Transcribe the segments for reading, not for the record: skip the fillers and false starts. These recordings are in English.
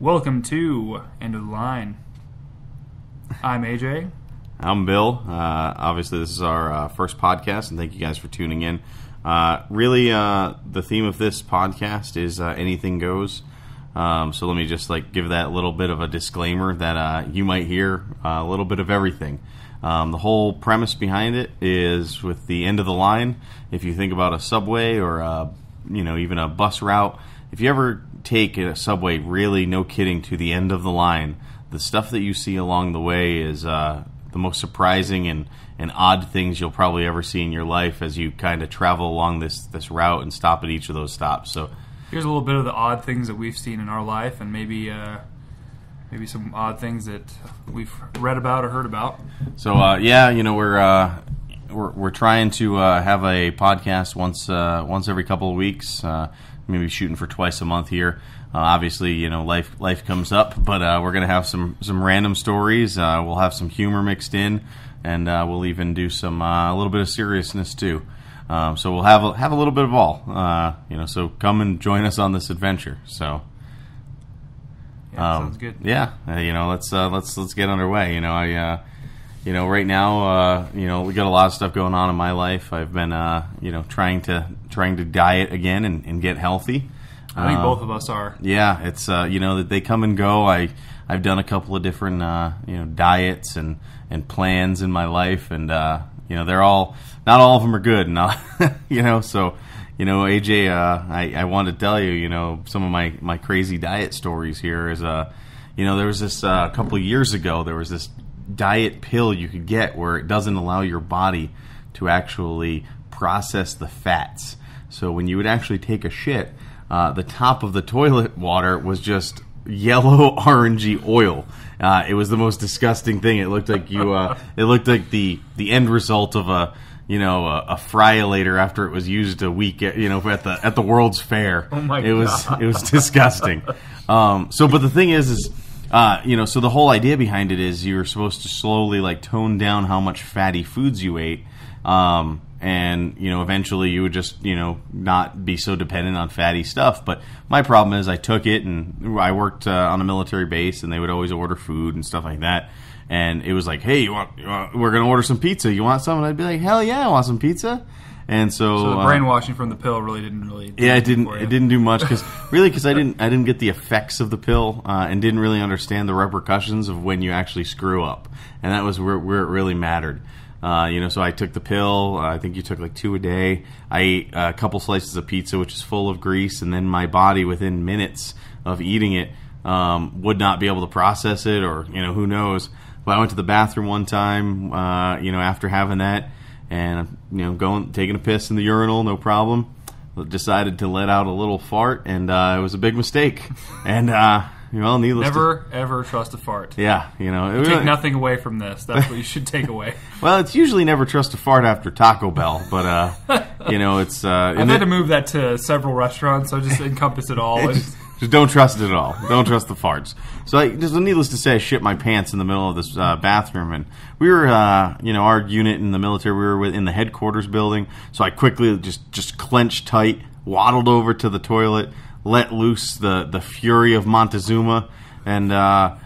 Welcome to End of the Line. I'm AJ. I'm Bill. Obviously, this is our first podcast, and thank you guys for tuning in. The theme of this podcast is anything goes. So let me just give that little bit of a disclaimer that you might hear a little bit of everything. The whole premise behind it is with the end of the line. If you think about a subway or even a bus route, if you ever take a subway, really, no kidding, to the end of the line, the stuff that you see along the way is the most surprising and odd things you'll probably ever see in your life as you kind of travel along this route and stop at each of those stops. So here's a little bit of the odd things that we've seen in our life, and maybe some odd things that we've read about or heard about. So we're trying to have a podcast once every couple of weeks. Maybe shooting for twice a month here. Obviously, life comes up, but we're gonna have some random stories. We'll have some humor mixed in, and we'll even do some a little bit of seriousness too. So we'll have a little bit of all. So come and join us on this adventure. So sounds good. Yeah, let's get underway. Right now, we got a lot of stuff going on in my life. I've been, trying to diet again and get healthy. I think both of us are. Yeah, it's that they come and go. I've done a couple of different diets and plans in my life, and they're all, not all of them are good. And so AJ, I wanted to tell you, some of my crazy diet stories here is there was this a couple of years ago, there was this diet pill you could get where it doesn't allow your body to actually process the fats. So when you would actually take a shit, the top of the toilet water was just yellow orangey oil. It was the most disgusting thing. It looked like it looked like the end result of a fry-lator after it was used a week at the World's Fair. Oh my God. It was disgusting. But the thing is so the whole idea behind it is you're supposed to slowly tone down how much fatty foods you ate, and eventually you would just not be so dependent on fatty stuff. But my problem is I took it, and I worked on a military base, and they would always order food and stuff like that. And it was like, hey, we're gonna order some pizza. You want some? And I'd be like, hell yeah, I want some pizza. And so the brainwashing from the pill really didn't do it didn't do much because I didn't get the effects of the pill and didn't really understand the repercussions of when you actually screw up, and that was where it really mattered. So I took the pill. I think you took 2 a day. I ate a couple slices of pizza, which is full of grease, and then my body within minutes of eating it would not be able to process it, or who knows. But I went to the bathroom one time, after having that. And taking a piss in the urinal, no problem. Decided to let out a little fart, and it was a big mistake. And needless never ever trust a fart. Yeah, take nothing away from this. That's what you should take away. Well, it's usually never trust a fart after Taco Bell, but it's. I've had to move that to several restaurants, so just encompass it all. Just don't trust it at all. Don't trust the farts. So, needless to say, I shit my pants in the middle of this bathroom, and we were, our unit in the military, we were in the headquarters building. So I quickly just clenched tight, waddled over to the toilet, let loose the fury of Montezuma, and I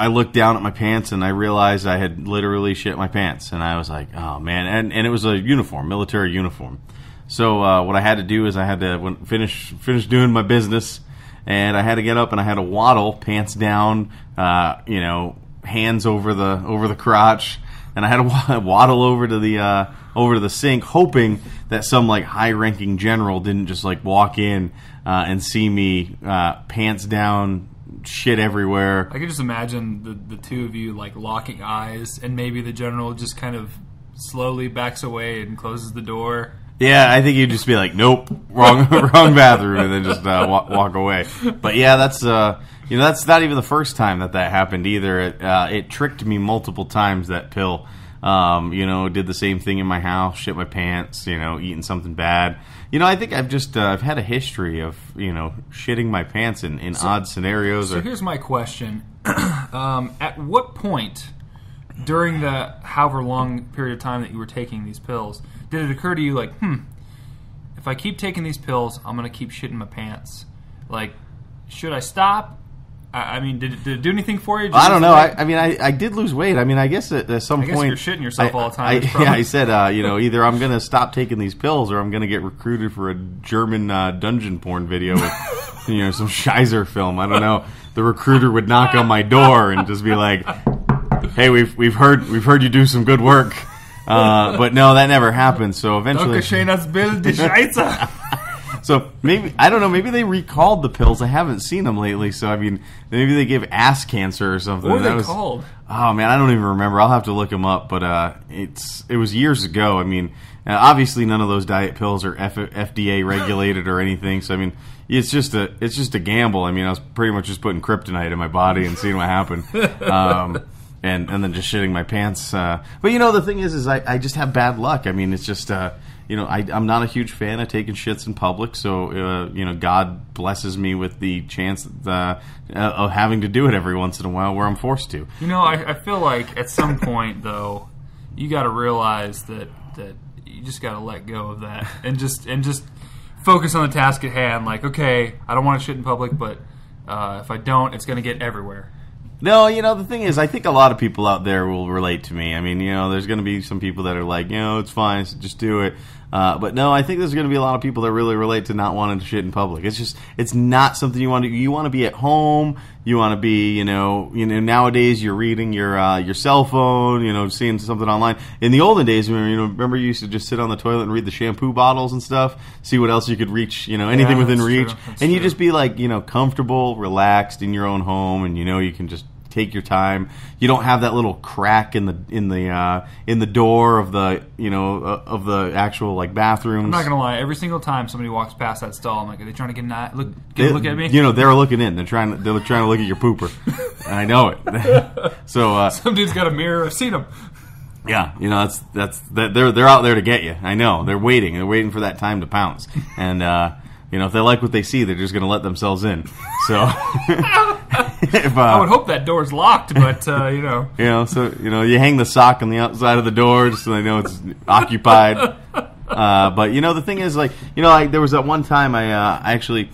looked down at my pants and I realized I had literally shit my pants, and I was like, oh man, and it was a uniform, military uniform. So what I had to do is I had to finish doing my business. And I had to get up and I had to waddle, pants down, hands over the crotch, and I had to waddle over to the sink, hoping that some high-ranking general didn't just walk in and see me pants down, shit everywhere. I could just imagine the two of you locking eyes, and maybe the general just kind of slowly backs away and closes the door. Yeah, I think you'd just be like, nope, wrong bathroom, and then just walk away. But yeah, that's that's not even the first time that happened either. It tricked me multiple times, that pill. Did the same thing in my house, shit my pants, eating something bad. I think I've had a history of, shitting my pants in odd scenarios. So here's my question. At what point during the however long period of time that you were taking these pills did it occur to you if I keep taking these pills, I'm going to keep shitting my pants? Should I stop? I mean, did it do anything for you? I don't know. I mean, I did lose weight. I mean, I guess at some point you're shitting yourself all the time. I said, either I'm going to stop taking these pills or I'm going to get recruited for a German dungeon porn video with, some Scheiser film. I don't know. The recruiter would knock on my door and just be like, "Hey, we've heard you do some good work." But no, that never happened. So eventually, so maybe I don't know. Maybe they recalled the pills. I haven't seen them lately. So I mean, maybe they give ass cancer or something. What were they called? Oh man, I don't even remember. I'll have to look them up. But it was years ago. I mean, obviously none of those diet pills are FDA regulated or anything. So I mean, it's just a gamble. I mean, I was pretty much just putting kryptonite in my body and seeing what happened. And then just shitting my pants. But the thing is I just have bad luck. I mean, it's just I'm not a huge fan of taking shits in public. So God blesses me with the chance of having to do it every once in a while where I'm forced to. I feel like at some point though, you got to realize that you just got to let go of that and just focus on the task at hand. Like, okay, I don't want to shit in public, but if I don't, it's going to get everywhere. No, the thing is, I think a lot of people out there will relate to me. I mean, there's going to be some people that are like, it's fine, so just do it. But no, I think there's going to be a lot of people that really relate to not wanting to shit in public. It's not something you want to do. You want to be at home. You want to be, nowadays you're reading your cell phone, seeing something online. In the olden days, remember you used to just sit on the toilet and read the shampoo bottles and stuff, see what else you could reach, anything within reach. And you just be like, comfortable, relaxed in your own home, and you can just take your time. You don't have that little crack in the door of the of the actual like bathrooms. I'm not gonna lie. Every single time somebody walks past that stall, I'm like, are they trying to get a look at me? They're looking in. They're trying to look at your pooper. I know it. So some dude's got a mirror. I've seen him. Yeah, that's they're out there to get you. I know. They're waiting. They're waiting for that time to pounce. And if they like what they see, they're just going to let themselves in. So, I would hope that door's locked, but so you hang the sock on the outside of the door just so they know it's occupied. But the thing is, there was that one time I actually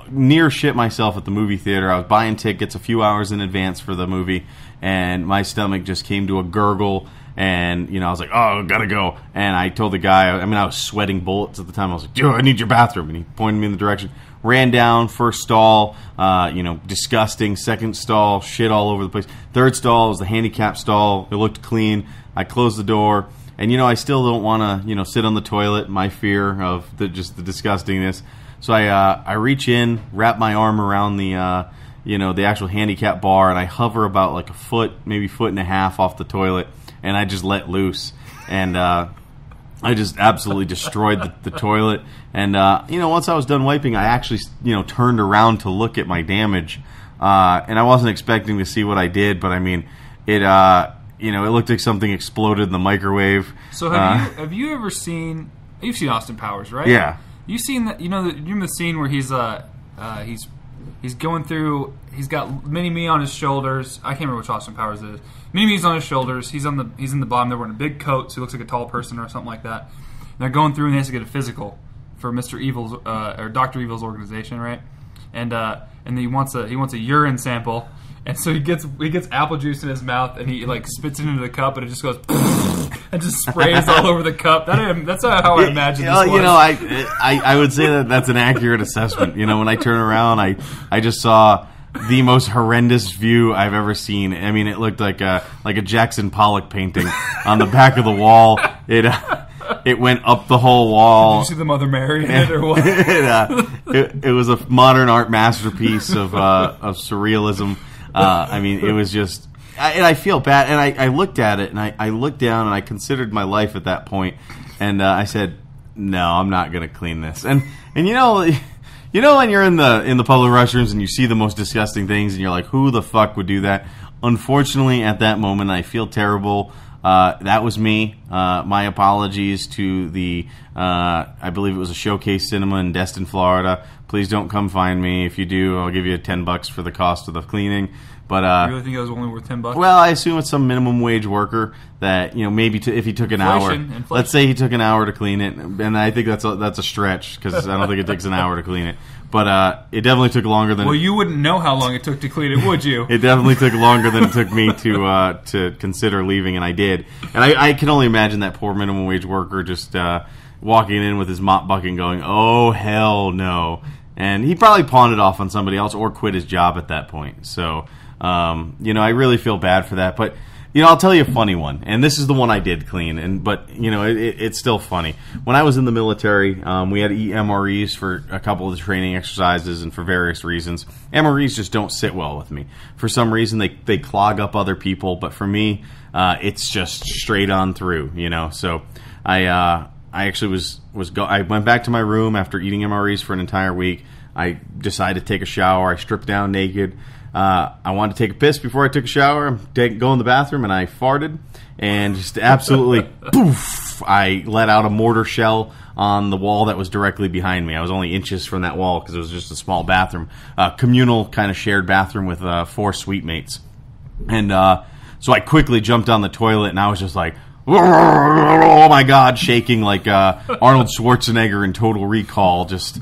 near shit myself at the movie theater. I was buying tickets a few hours in advance for the movie, and my stomach just came to a gurgle. And, I was like, oh, gotta go. And I told the guy, I was sweating bullets at the time. I was like, dude, I need your bathroom. And he pointed me in the direction. Ran down, first stall, disgusting. Second stall, shit all over the place. Third stall was the handicap stall. It looked clean. I closed the door. And, I still don't want to, sit on the toilet. My fear of the disgustingness. So I reach in, wrap my arm around the actual handicap bar, and I hover about like a foot, maybe foot and a half off the toilet. And I just let loose, and I just absolutely destroyed the toilet. And once I was done wiping, I actually turned around to look at my damage, and I wasn't expecting to see what I did, but I mean, it looked like something exploded in the microwave. So have you ever seen? You've seen Austin Powers, right? Yeah. You've seen that? You remember the scene where he's going through. He's got Mini-Me on his shoulders. I can't remember which Austin Powers it is. Mini-Me's on his shoulders. He's in the bottom. They're wearing a big coat, so he looks like a tall person or something like that. And they're going through and he has to get a physical for Mr. Evil's or Dr. Evil's organization, right? And he wants a urine sample. And so he gets apple juice in his mouth and he like spits it into the cup and it just goes and just sprays all over the cup. That's how I imagine this was. I would say that's an accurate assessment. When I turn around, I just saw the most horrendous view I've ever seen. I mean, it looked like a Jackson Pollock painting on the back of the wall. It went up the whole wall. Did you see the Mother Mary in it or what? It was a modern art masterpiece of surrealism. I mean, it was just, and I feel bad. And I looked at it, and I looked down, and I considered my life at that point, and I said, no, I'm not going to clean this. And when you're in the public restrooms and you see the most disgusting things, and you're like, who the fuck would do that? Unfortunately, at that moment, I feel terrible. That was me. My apologies to the, I believe it was a Showcase Cinema in Destin, Florida. Please don't come find me. If you do, I'll give you $10 for the cost of the cleaning. But you really think it was only worth $10? Well, I assume it's some minimum wage worker that maybe if he took an hour. Let's say he took an hour to clean it, and I think that's a stretch because I don't think it takes an hour to clean it. But it definitely took longer than... Well, you wouldn't know how long it took to clean it, would you? It definitely took longer than it took me to consider leaving, and I did. And I can only imagine that poor minimum wage worker just walking in with his mop bucket and going, oh, hell no. And he probably pawned it off on somebody else or quit his job at that point. So, I really feel bad for that. But, I'll tell you a funny one. And this is the one I did clean. But it's still funny. When I was in the military, we had to eat MREs for a couple of the training exercises and for various reasons. MREs just don't sit well with me. For some reason, they clog up other people. But for me, it's just straight on through, So I actually I went back to my room after eating MREs for an entire week. I decided to take a shower. I stripped down naked. I wanted to take a piss before I took a shower, go in the bathroom, and I farted. And just absolutely, poof, I let out a mortar shell on the wall that was directly behind me. I was only inches from that wall because it was just a small bathroom. Communal kind of shared bathroom with 4 suite mates. And so I quickly jumped on the toilet, and I was just like, oh my God, shaking like Arnold Schwarzenegger in Total Recall, just,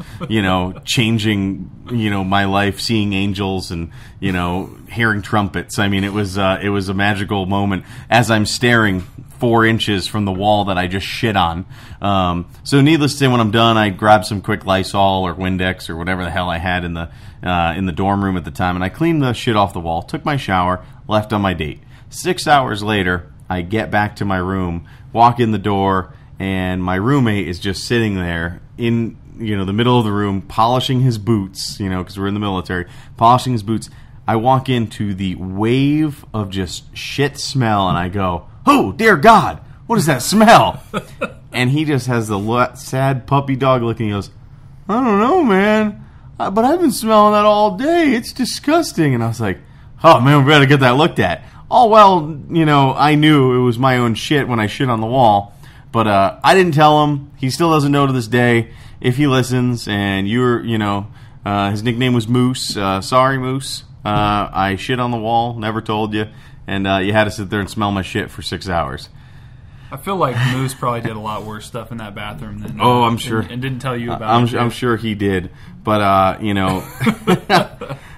changing, my life, seeing angels and, hearing trumpets. I mean, it was a magical moment as I'm staring 4 inches from the wall that I just shit on. So needless to say, when I'm done, I grabbed some quick Lysol or Windex or whatever the hell I had in the dorm room at the time, and I cleaned the shit off the wall, took my shower, left on my date. 6 hours later, I get back to my room, walk in the door, and my roommate is just sitting there in the middle of the room, polishing his boots, because we're in the military, polishing his boots. I walk into the wave of just shit smell, and I go, oh, dear God, what is that smell? And he just has the sad puppy dog look, and he goes, I don't know, man, but I've been smelling that all day. It's disgusting. And I was like, oh, man, we better get that looked at. Oh, well, I knew it was my own shit when I shit on the wall, but I didn't tell him. He still doesn't know to this day. If he listens, and his nickname was Moose. Sorry, Moose. I shit on the wall, never told you, and you had to sit there and smell my shit for 6 hours. I feel like Moose probably did a lot worse stuff in that bathroom than. Oh, I'm sure. And didn't tell you about it. I'm sure he did, but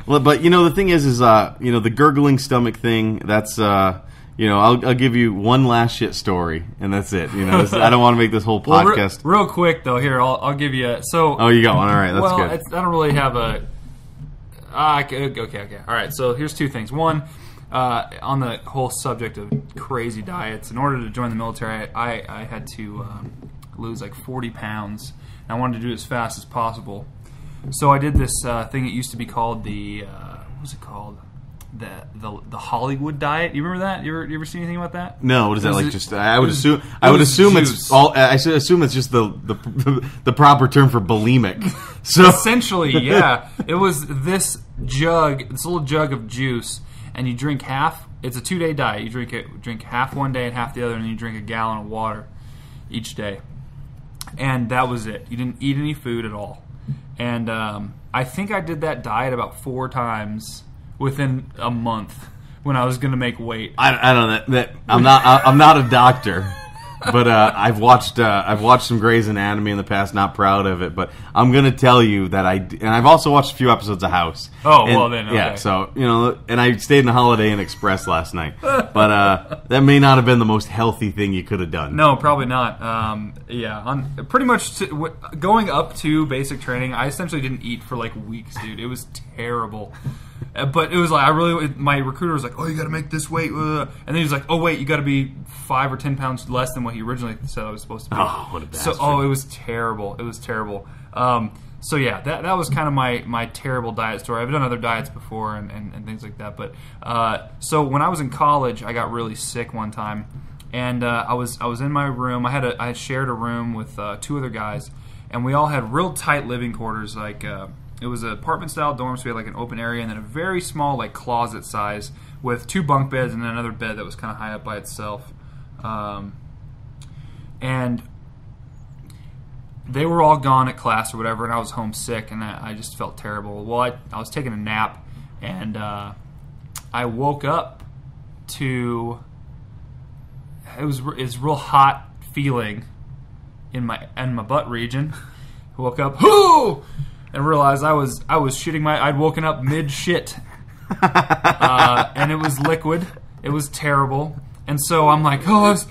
But the thing is the gurgling stomach thing. That's I'll give you one last shit story, and that's it. I don't want to make this whole podcast. Real quick though, here I'll give you. Oh, you got one. All right, that's good. I don't really have a. Okay. All right. So here's 2 things. One, on the whole subject of crazy diets. In order to join the military, I had to lose like 40 pounds. And I wanted to do it as fast as possible. So I did this thing. It used to be called the what was it called? The Hollywood diet. You remember that? You ever see anything about that? No. What is that like? Just I would assume it's all. I assume it's just the proper term for bulimic. So essentially, yeah, it was this little jug of juice, and you drink half. It's a 2-day diet. You drink half one day and half the other, and then you drink a gallon of water each day. And that was it. You didn't eat any food at all. And I think I did that diet about 4 times within a month when I was going to make weight. I don't know that I'm not a doctor, but I've watched some Grey's Anatomy in the past. Not proud of it, but I'm going to tell you that and I've also watched a few episodes of House. Oh, well then, okay. Yeah. So and I stayed in the Holiday Inn Express last night, but that may not have been the most healthy thing you could have done. No, probably not. Pretty much going up to basic training, I essentially didn't eat for like weeks, dude. It was terrible. But it was like my recruiter was like, "Oh, you got to make this weight," and then he was like, "Oh, wait, you got to be 5 or 10 pounds less than what he originally said I was supposed to be." Oh, what a bastard! So, it was terrible. It was terrible. So yeah, that was kind of my terrible diet story. I've done other diets before and things like that. But so when I was in college, I got really sick one time, and I was in my room. I had shared a room with 2 other guys, and we all had real tight living quarters, like. It was an apartment-style dorm, so we had like an open area and then a very small like closet size with 2 bunk beds and then another bed that was kind of high up by itself. And they were all gone at class or whatever, and I was homesick, and I just felt terrible. Well, I was taking a nap, and I woke up to it's real hot feeling in my butt region. I woke up, and realized I was shitting I'd woken up mid shit, and it was liquid. It was terrible, and so I'm like, this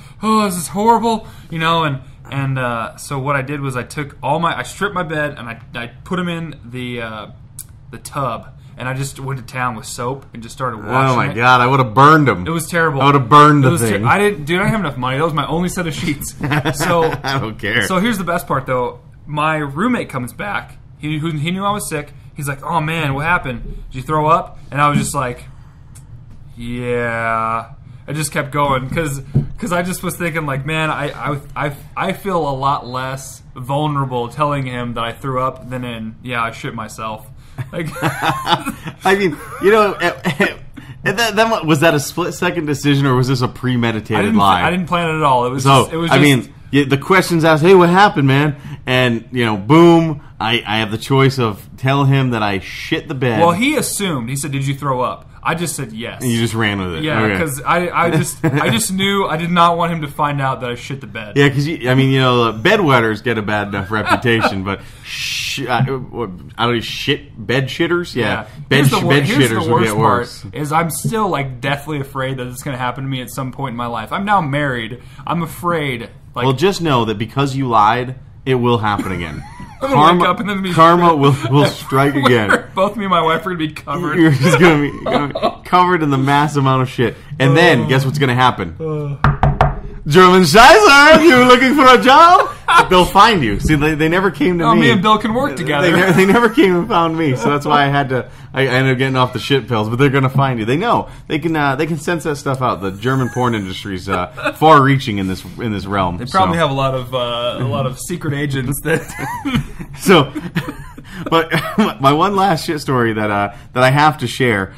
is horrible, and so what I did was I stripped my bed and I put them in the tub. And I just went to town with soap and just started washing it. Oh my god, I would have burned them. It was terrible. I would have burned the thing. I didn't have enough money. That was my only set of sheets. So I don't care. So here's the best part, though. My roommate comes back. He knew I was sick. He's like, "Oh man, what happened? Did you throw up?" And I was just like, "Yeah." I just kept going because I just was thinking like, man, I feel a lot less vulnerable telling him that I threw up than I shit myself. Like, I mean, that was that a split-second decision, or was this a premeditated lie? I didn't plan it at all. It was the questions asked, hey, what happened, man? And, boom, I have the choice of tell him that I shit the bed. Well, he assumed. He said, did you throw up? I just said yes. And you just ran with it. Yeah, because I just knew I did not want him to find out that I shit the bed. Yeah, because, bedwetters get a bad enough reputation, but shit bed shitters? Yeah. Bed shitters would get worse. Is I'm still, deathly afraid that it's going to happen to me at some point in my life. I'm now married. I'm afraid. Well, just know that because you lied, it will happen again. I'm gonna wake up and then karma will strike again. Both me and my wife are going to be covered. You're just going to be covered in the mass amount of shit. And then, guess what's going to happen? German Scheißer, you looking for a job? They'll find you. See, they never came to me. Me and Bill can work together. They never came and found me, so that's why I ended up getting off the shit pills. But they're going to find you. They know they can sense that stuff out. The German porn industry's far-reaching in this realm. They probably have a lot of secret agents that. So, but my one last shit story that I have to share.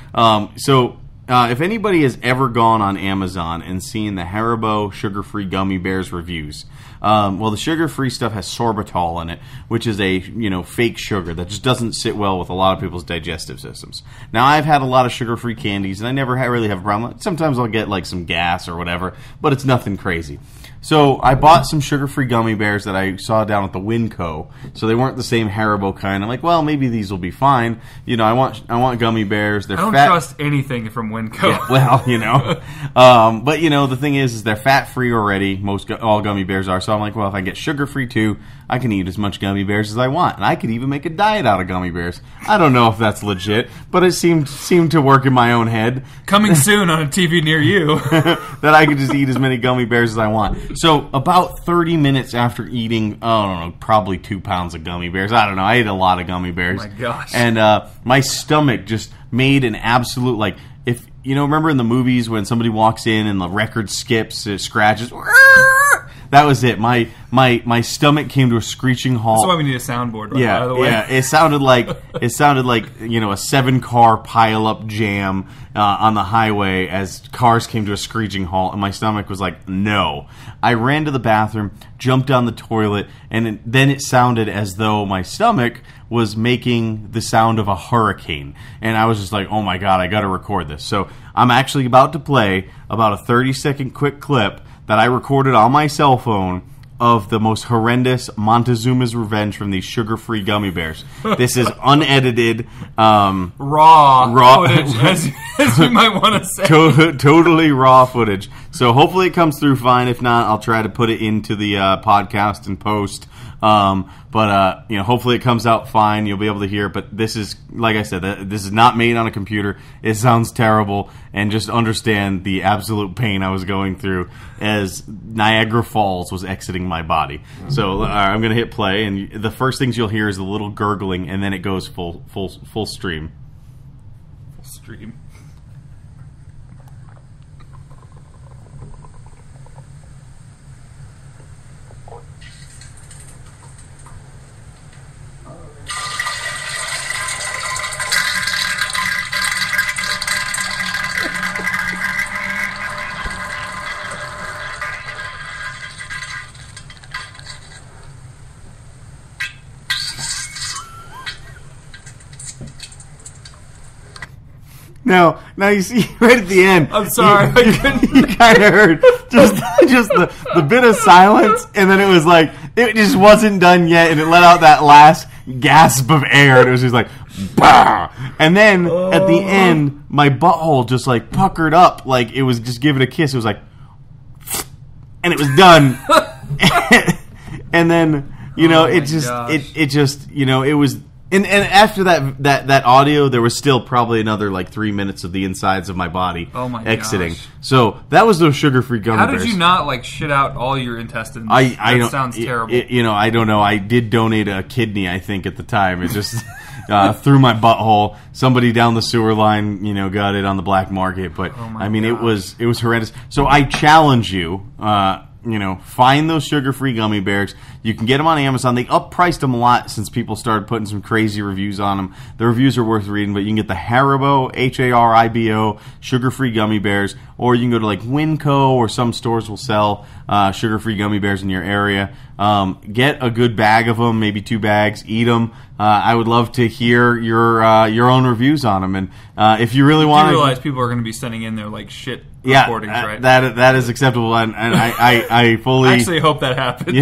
If anybody has ever gone on Amazon and seen the Haribo sugar-free gummy bears reviews, the sugar-free stuff has sorbitol in it, which is a fake sugar that just doesn't sit well with a lot of people's digestive systems. Now, I've had a lot of sugar-free candies, and I never really have a problem. Sometimes I'll get some gas or whatever, but it's nothing crazy. So I bought some sugar-free gummy bears that I saw down at the Winco. So they weren't the same Haribo kind. I'm like, well, maybe these will be fine. I want gummy bears. They're I don't fat. Trust anything from Winco. Yeah, but the thing is they're fat-free already. All gummy bears are. So I'm like, well, if I get sugar-free too, I can eat as much gummy bears as I want, and I could even make a diet out of gummy bears. I don't know if that's legit, but it seemed to work in my own head. Coming soon on a TV near you. That I could just eat as many gummy bears as I want. So about 30 minutes after eating, probably 2 pounds of gummy bears. I don't know. I ate a lot of gummy bears. Oh my gosh. And my stomach just made an absolute, if remember in the movies when somebody walks in and the record skips, it scratches. That was it. My stomach came to a screeching halt. That's why we need a soundboard. Right, by the way. Yeah. It sounded like a 7-car pile-up jam on the highway as cars came to a screeching halt, and my stomach was like, no. I ran to the bathroom, jumped down the toilet, and then it sounded as though my stomach was making the sound of a hurricane, and I was just like, oh my god, I got to record this. So I'm actually about to play about a 30-second quick clip that I recorded on my cell phone of the most horrendous Montezuma's Revenge from these sugar-free gummy bears. This is unedited, raw footage, as you might want to say. Totally raw footage. So hopefully it comes through fine. If not, I'll try to put it into the podcast and post. But hopefully it comes out fine. You'll be able to hear it. But this is, like I said, this is not made on a computer. It sounds terrible, and just understand the absolute pain I was going through as Niagara Falls was exiting my body. So I'm going to hit play, and the first things you'll hear is a little gurgling, and then it goes full stream. Full stream. Now you see right at the end. I'm sorry, you kind of heard just the bit of silence, and then it was like it just wasn't done yet, and it let out that last gasp of air, and it was just like, bah! And then at the end, my butthole just like puckered up, like it was just giving a kiss. It was like, and it was done. And then it just it was. And after that audio, there was still probably another like 3 minutes of the insides of my body exiting. Gosh. So that was those sugar-free gummy bears. How did you not like shit out all your intestines? That sounds terrible. I don't know. I did donate a kidney, I think, at the time. It just through my butthole. Somebody down the sewer line, got it on the black market. But it was horrendous. So I challenge you. Find those sugar-free gummy bears. You can get them on Amazon. They up-priced them a lot since people started putting some crazy reviews on them. The reviews are worth reading, but you can get the Haribo, Haribo, sugar-free gummy bears, or you can go to like Winco, or some stores will sell sugar-free gummy bears in your area. Get a good bag of them, maybe 2 bags. Eat them. I would love to hear your own reviews on them. And if you really want to... You realize people are going to be sending in their like shit recordings, right? That is acceptable, and I fully... I actually hope that happens.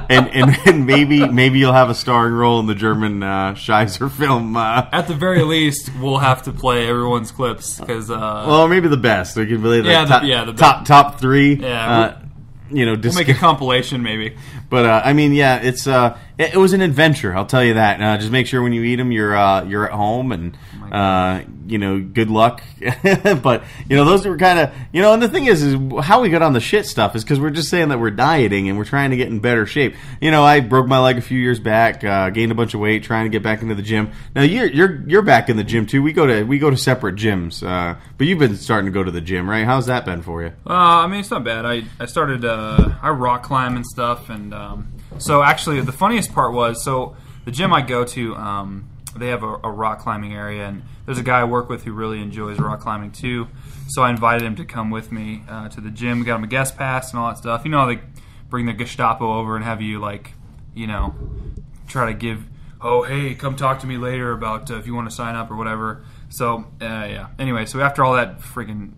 And maybe you'll have a starring role in the German Scheiser film. At the very least, we'll have to play everyone's clips because. Well, maybe the best. We can play the top 3. Yeah. We'll make a compilation, maybe. But it's it was an adventure. I'll tell you that. Just make sure when you eat them, you're at home, and good luck. But those were kind of and the thing is how we got on the shit stuff is because we're just saying that we're dieting and we're trying to get in better shape. I broke my leg a few years back, gained a bunch of weight, trying to get back into the gym. Now you're back in the gym too. We go to separate gyms, but you've been starting to go to the gym, right? How's that been for you? It's not bad. I started I rock climb and stuff, and so actually the funniest part was the gym I go to. They have a rock climbing area, and there's a guy I work with who really enjoys rock climbing too. So I invited him to come with me to the gym. We got him a guest pass and all that stuff. How they bring the Gestapo over and have you try to give, hey, come talk to me later about if you want to sign up or whatever. So Anyway, so after all that freaking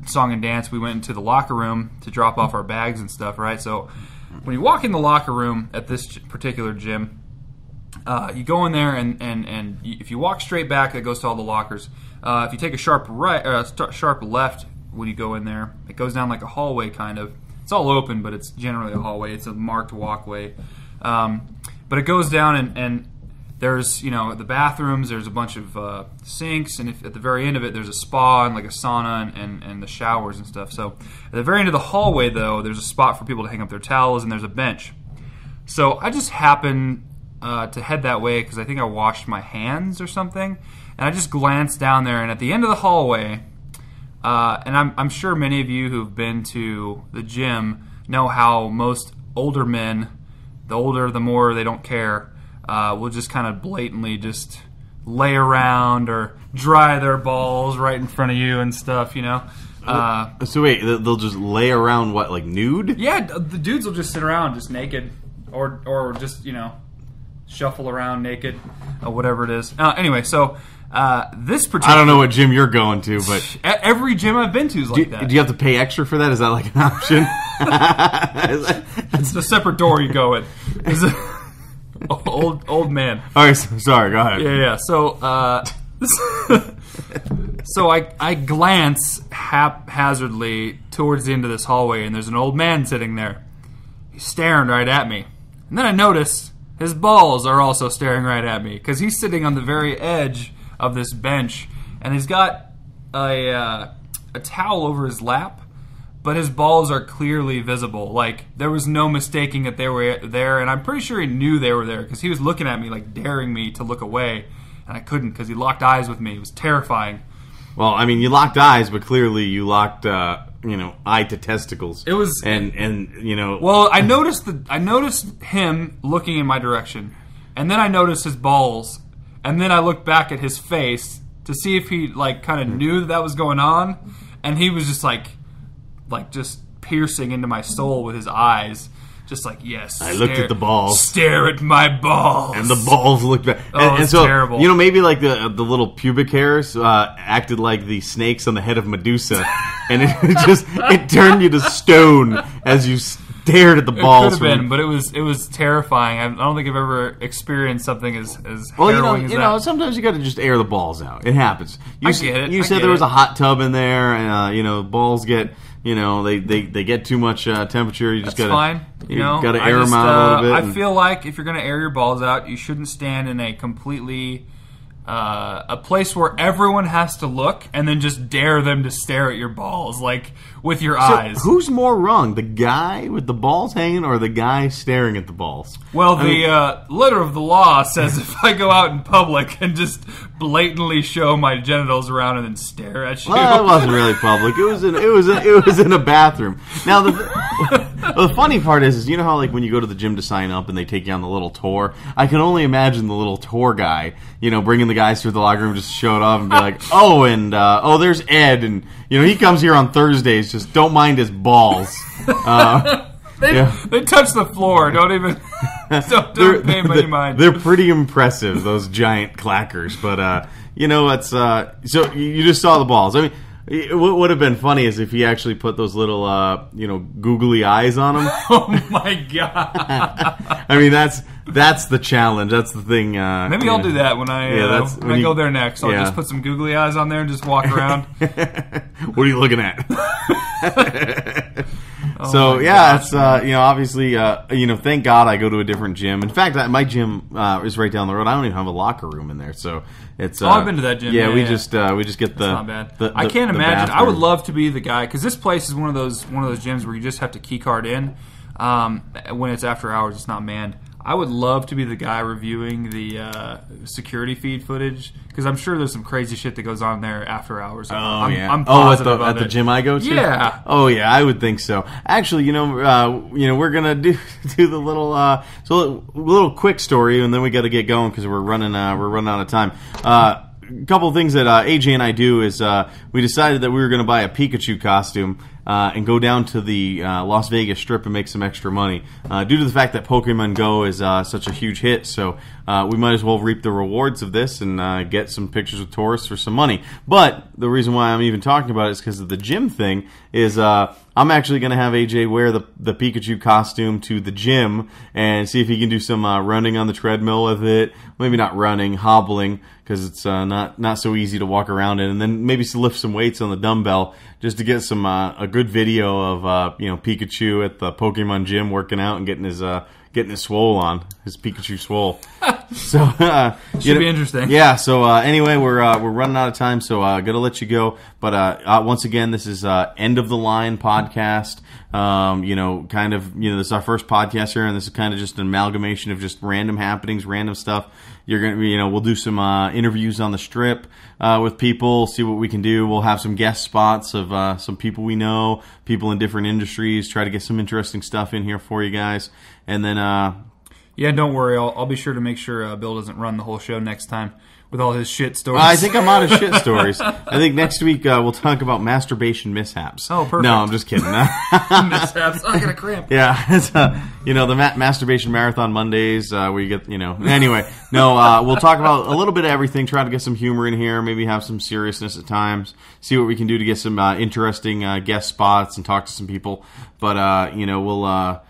song and dance, we went into the locker room to drop off our bags and stuff. Right. So when you walk in the locker room at this particular gym. You go in there, and if you walk straight back, that goes to all the lockers. If you take a sharp left when you go in there, it goes down like a hallway kind of. It's all open, but it's generally a hallway. It's a marked walkway. But it goes down, and there's the bathrooms. There's a bunch of sinks, and at the very end of it, there's a spa and like a sauna and the showers and stuff. So at the very end of the hallway, though, there's a spot for people to hang up their towels, and there's a bench. So I just happened to head that way because I think I washed my hands or something, and I just glanced down there, and at the end of the hallway, and I'm sure many of you who've been to the gym know how most older men, the older the more they don't care, will just kind of blatantly just lay around or dry their balls right in front of you and stuff, So wait, they'll just lay around what, like nude? Yeah, the dudes will just sit around just naked or just shuffle around naked, whatever it is. Anyway, so this particular... I don't know what gym you're going to, but... Every gym I've been to is like that. Do you have to pay extra for that? Is that like an option? It's a separate door you go in. It's old man. All right, sorry, go ahead. Yeah. So I glance haphazardly towards the end of this hallway, and there's an old man sitting there. He's staring right at me. And then I notice... his balls are also staring right at me because he's sitting on the very edge of this bench, and he's got a towel over his lap, but his balls are clearly visible. Like, there was no mistaking that they were there, and I'm pretty sure he knew they were there because he was looking at me, like, daring me to look away, and I couldn't because he locked eyes with me. It was terrifying. Well, I mean, you locked eyes, but clearly you locked, eye to testicles. It was, and. Well, I noticed him looking in my direction, and then I noticed his balls, and then I looked back at his face to see if he kind of knew that was going on, and he was just just piercing into my soul with his eyes. Just like, yes. I looked at the balls. Stare at my balls. And the balls looked back. And so, terrible. Maybe like the little pubic hairs acted like the snakes on the head of Medusa. And it turned you to stone as you stared at the It balls. could have been, but it was terrifying. I don't think I've ever experienced something as Well, harrowing as you that. know, sometimes you got to just air the balls out. It happens. I get it. You said there was a hot tub in there, and balls get, they get too much temperature. You just That's gotta, fine. got to air them out a little bit. I feel like if you're going to air your balls out, you shouldn't stand in a completely a place where everyone has to look, and then just dare them to stare at your balls, like with your eyes. Who's more wrong, the guy with the balls hanging or the guy staring at the balls? Well, the letter of the law says if I go out in public and just blatantly show my genitals around and then stare at you. Well, it wasn't really public. It was in a bathroom. Now the funny part is you know how like when you go to the gym to sign up and they take you on the little tour. I can only imagine the little tour guy, bringing the guys through the locker room, just showed up and be like, there's Ed, and he comes here on Thursdays. Just don't mind his balls. They touch the floor. Don't even don't pay them any mind. They're pretty impressive, those giant clackers. But it's so you just saw the balls. I mean, what would have been funny is if he actually put those little googly eyes on them. Oh my god! I mean, that's the challenge. That's the thing. Maybe I'll do that when I go there next. I'll just put some googly eyes on there and just walk around. What are you looking at? Oh so it's obviously thank God I go to a different gym. In fact, my gym is right down the road. I don't even have a locker room in there, so it's. I've been to that gym. Yeah, we just get the. That's not bad. I can't imagine. Bathroom. I would love to be the guy because this place is one of those gyms where you just have to key card in. When it's after hours, it's not manned. I would love to be the guy reviewing the security feed footage because I'm sure there's some crazy shit that goes on there after hours. I'm positive at the gym I go to. Yeah. Oh yeah, I would think so. Actually, we're gonna do the little quick story, and then we got to get going because we're running out of time. A couple of things that AJ and I do is we decided that we were going to buy a Pikachu costume and go down to the Las Vegas Strip and make some extra money. Due to the fact that Pokemon Go is such a huge hit, so we might as well reap the rewards of this and get some pictures with tourists for some money. But the reason why I'm even talking about it is because of the gym thing is I'm actually going to have AJ wear the Pikachu costume to the gym and see if he can do some running on the treadmill with it. Maybe not running, hobbling, because it's not so easy to walk around in. And then maybe lift some weights on the dumbbell just to get some a good video of Pikachu at the Pokemon gym working out and getting his swole on, his Pikachu swole. So should be interesting. Yeah. So anyway, we're running out of time, so gotta let you go. But once again, this is End of the Line podcast. This is our first podcast here, and this is kind of just an amalgamation of just random happenings, random stuff. You're gonna, we'll do some interviews on the Strip with people, see what we can do. We'll have some guest spots of some people we know, people in different industries. Try to get some interesting stuff in here for you guys, and then. Yeah, don't worry. I'll be sure to make sure Bill doesn't run the whole show next time with all his shit stories. I think I'm out of shit stories. I think next week we'll talk about masturbation mishaps. Oh, perfect. No, I'm just kidding. Mishaps. I got a cramp. Yeah, it's the masturbation marathon Mondays where you get Anyway, no, we'll talk about a little bit of everything. Try to get some humor in here. Maybe have some seriousness at times. See what we can do to get some interesting guest spots and talk to some people. But we'll.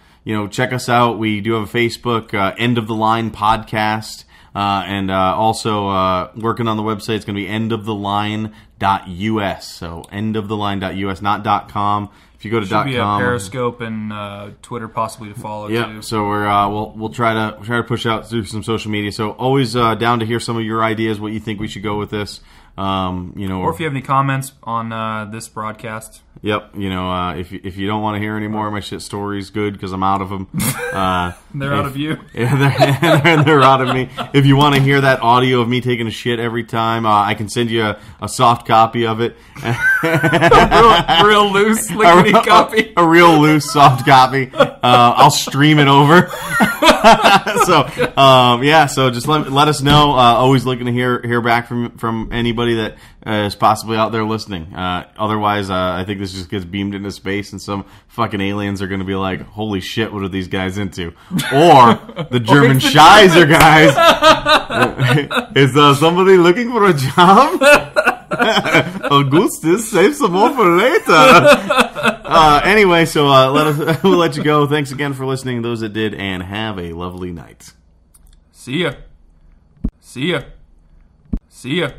Check us out. We do have a Facebook, End of the Line podcast, and also working on the website. It's going to be endoftheline.us. So endoftheline.us, not .com. If you go to Should be .com, a Periscope and Twitter possibly to follow too. So we'll try to push out through some social media. So always down to hear some of your ideas, what you think we should go with this. Or if you have any comments on this broadcast. Yep, if you don't want to hear any more of my shit stories, good, because I'm out of them. They're out of you. They're out of me. If you want to hear that audio of me taking a shit every time, I can send you a soft copy of it. real loose, lickety copy. A real loose, soft copy. I'll stream it over. So just let us know. Always looking to hear back from anybody that is possibly out there listening. Otherwise, I think this just gets beamed into space, and some fucking aliens are going to be like, "Holy shit, what are these guys into?" Or the German Scheiser guys. Is somebody looking for a job? Augustus, save some more for later. Anyway, so we'll let you go. Thanks again for listening, those that did, and have a lovely night. See ya. See ya. See ya.